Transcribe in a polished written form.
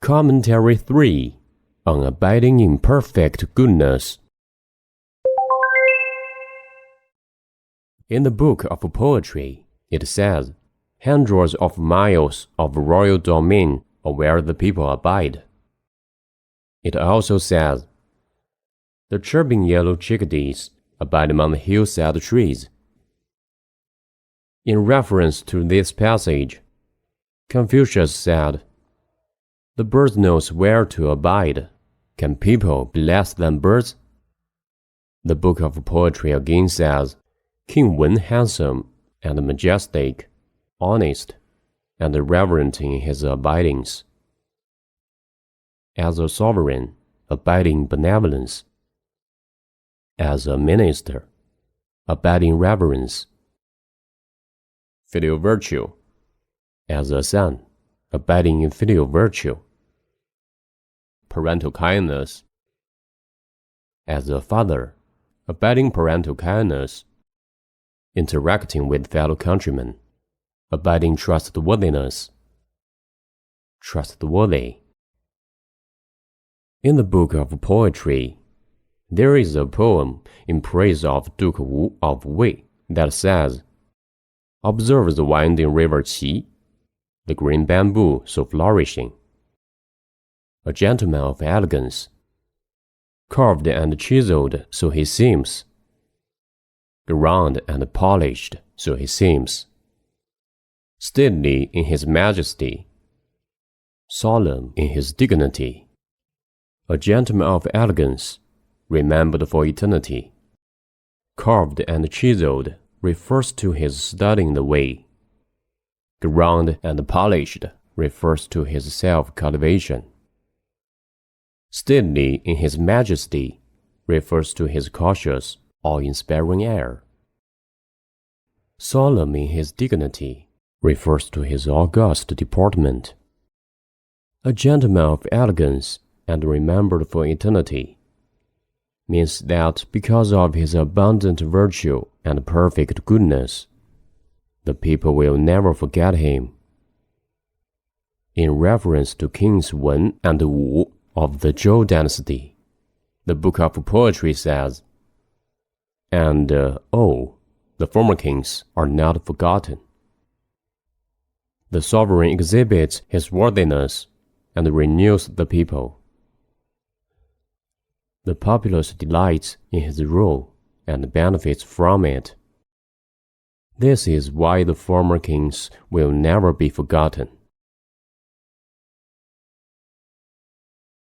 Commentary 3 on Abiding in Perfect Goodness. In the Book of Poetry, it says, "Hundreds of miles of royal domain are where the people abide." It also says, "The chirping yellow chickadees abide among the hillside trees." In reference to this passage, Confucius said, "The bird knows where to abide. Can people be less than birds?" The Book of Poetry again says, "King Wen handsome and majestic, honest and reverent in his abidings. As a sovereign, abiding benevolence. As a minister, abiding reverence. Filial virtue. As a son, abiding in filial virtue. Parental kindness. As a father, abiding parental kindness. Interacting with fellow countrymen, abiding trustworthiness. Trustworthy." In the Book of Poetry, there is a poem in praise of Duke Wu of Wei that says, "Observe the winding river Qi, the green bamboo so flourishing. A gentleman of elegance, carved and chiseled so he seems, ground and polished so he seems, stately in his majesty, solemn in his dignity. A gentleman of elegance, remembered for eternity. Carved and chiseled refers to his studying the way. Ground and polished refers to his self-cultivation. Stately in his majesty refers to his cautious, awe-inspiring air. Solemn in his dignity refers to his august deportment. A gentleman of elegance and remembered for eternity means that because of his abundant virtue and perfect goodness, the people will never forget him." In reference to Kings Wen and Wu of the Zhou dynasty, the Book of Poetry says, "And, the former kings are not forgotten. The sovereign exhibits his worthiness and renews the people. The populace delights in his rule and benefits from it. This is why the former kings will never be forgotten."